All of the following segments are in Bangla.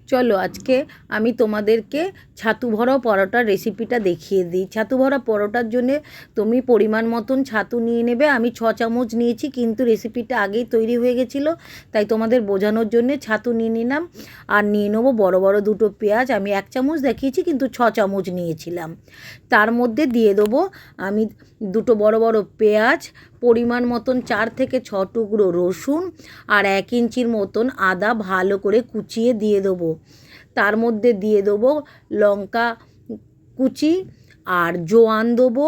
চলো আজকে আমি তোমাদেরকে ছাতু ভরা পরোটার রেসিপিটা দেখিয়ে দিই। ছাতু ভরা পরোটার জন্যে তুমি পরিমাণ মতন ছাতু নিয়ে নেবে। আমি 6 চামচ নিয়েছি, কিন্তু রেসিপিটা আগেই তৈরি হয়ে গেছিলো, তাই তোমাদের বোঝানোর জন্যে ছাতু নিয়ে নিলাম। আর নিয়ে নেবো বড় বড় দুটো পেঁয়াজ। আমি 1 চামচ দেখিয়েছি, কিন্তু 6 চামচ নিয়েছিলাম। তার মধ্যে দিয়ে দেবো আমি দুটো বড় বড় পেঁয়াজ, পরিমাণ মতন 4 থেকে 6 টুকরো রসুন আর 1 ইঞ্চির মতন আদা ভালো করে কুচিয়ে দিয়ে দেবো। তার মধ্যে দিয়ে দেবো লঙ্কা কুচি আর জোয়ান দেবো।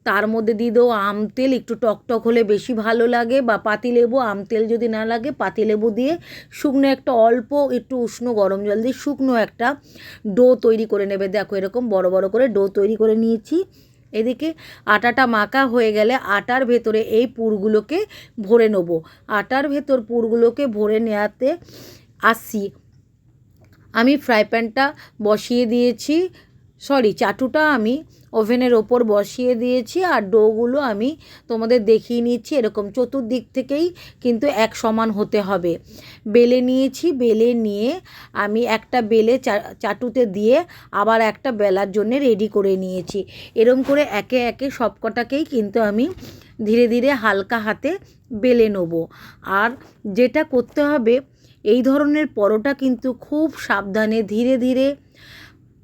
তার মধ্যে দিয়ে দেবো আমতেল, একটু টকটক হলে বেশি ভালো লাগে, বা পাতিলেবু। আমতেল যদি না লাগে পাতিলেবু দিয়ে শুকনো একটা অল্প একটু উষ্ণ গরম জল দিয়ে শুকনো একটা ডো তৈরি করে নেবে। দেখো এরকম বড় বড় করে ডো তৈরি করে নিয়েছি। এদিকে আটাটা মাখা হয়ে গেলে আটার ভেতরে এই পুরগুলোকে ভরে নেব। আটার ভেতর পুরগুলোকে ভরে নেওয়াতে আসি আমি ফ্রাই প্যানটা বসিয়ে দিয়েছি, চাটুটা আমি ওভেনের ওপর বসিয়ে দিয়েছি। আর ডোগুলো আমি তোমাদের দেখিয়ে নিচ্ছি, এরকম চতুর্দিক থেকেই কিন্তু এক সমান হতে হবে। বেলে নিয়েছি, বেলে নিয়ে আমি একটা বেলে চাটুতে দিয়ে আবার একটা বেলার জন্যে রেডি করে নিয়েছি। এরম করে একে একে সবকটাকেই কিন্তু আমি ধীরে ধীরে হালকা হাতে বেলে নেব। আর যেটা করতে হবে, এই ধরনের পরোটা কিন্তু খুব সাবধানে ধীরে ধীরে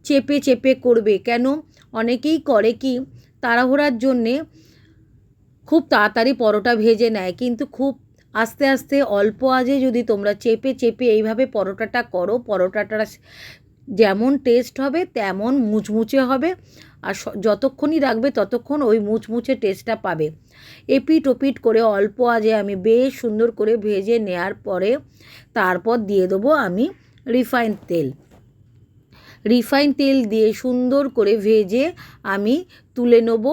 চেপে চেপে করবে। কেন অনেকেই করে কি, তাড়াহুড়ার জন্যে খুব তাড়াতাড়ি পরোটা ভেজে নেয়, কিন্তু খুব আস্তে আস্তে অল্প আঁচে যদি তোমরা চেপে চেপে এইভাবে পরোটাটা করো, পরোটাটা যেমন টেস্ট হবে তেমন মুচমুচে হবে। আর যতক্ষণই রাখবে ততক্ষণ ওই মুচমুচে টেস্টটা পাবে। এপিট ওপিট করে অল্প আঁচে আমি বেশ সুন্দর করে ভেজে নেওয়ার পরে তারপর দিয়ে দেবো আমি রিফাইন তেল। রিফাইন তেল দিয়ে সুন্দর করে ভেজে আমি তুলে নেব।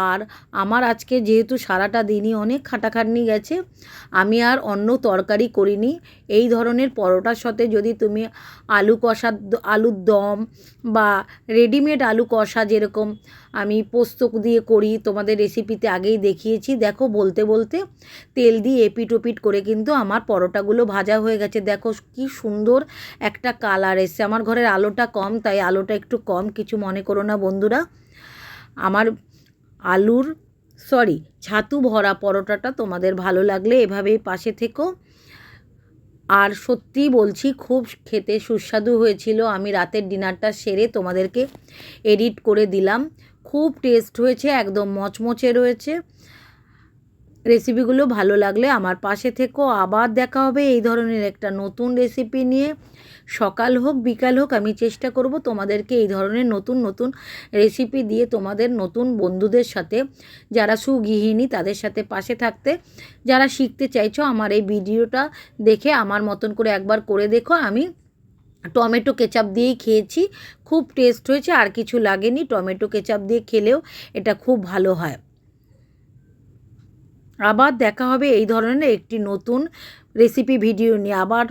আর আমার আজকে যেহেতু সারাটা দিনই অনেক খাটাখাটনি গেছে, আমি আর অন্য তরকারি করিনি। এই ধরনের পরোটার সাথে যদি তুমি আলুর দম বা রেডিমেড আলু কষা, যেরকম আমি পোস্ত দিয়ে করি, তোমাদের রেসিপিতে আগেই দেখিয়েছি। দেখো বলতে বলতে তেল দিয়ে এপিট ওপিট করে কিন্তু আমার পরোটাগুলো ভাজা হয়ে গেছে। দেখো কি সুন্দর একটা কালার এসছে। আমার ঘরের আলোটা কম, তাই আলোটা একটু কম, কিছু মনে করো না বন্ধুরা। আমার ছাতু ভরা পরোটাটা তোমাদের ভালো লাগলে এভাবেই পাশে থেকো। আর সত্যিই বলছি, খুব খেতে সুস্বাদু হয়েছিল। আমি রাতের ডিনারটা সেরে তোমাদেরকে এডিট করে দিলাম। খুব টেস্ট হয়েছে, একদম মচমচে রয়েছে। রেসিপিগুলো ভালো লাগলে আমার পাশে থেকো। আবার দেখা হবে এই ধরনের একটা নতুন রেসিপি নিয়ে। সকাল হোক বিকাল হোক আমি চেষ্টা করব তোমাদেরকে এই ধরনের নতুন নতুন রেসিপি দিয়ে তোমাদের নতুন বন্ধুদের সাথে, যারা সুগৃহিণী তাদের সাথে পাশে থাকতে। যারা শিখতে চাইছো আমার এই ভিডিওটা দেখে আমার মতন করে একবার করে দেখো। আমি টমেটো কেচাপ দিয়েই খেয়েছি, খুব টেস্ট হয়েছে, আর কিছু লাগেনি। টমেটো কেচাপ দিয়ে খেলেও এটা খুব ভালো হয়। আবার দেখা হবে এই ধরনের একটি নতুন রেসিপি ভিডিও নিয়ে। আবার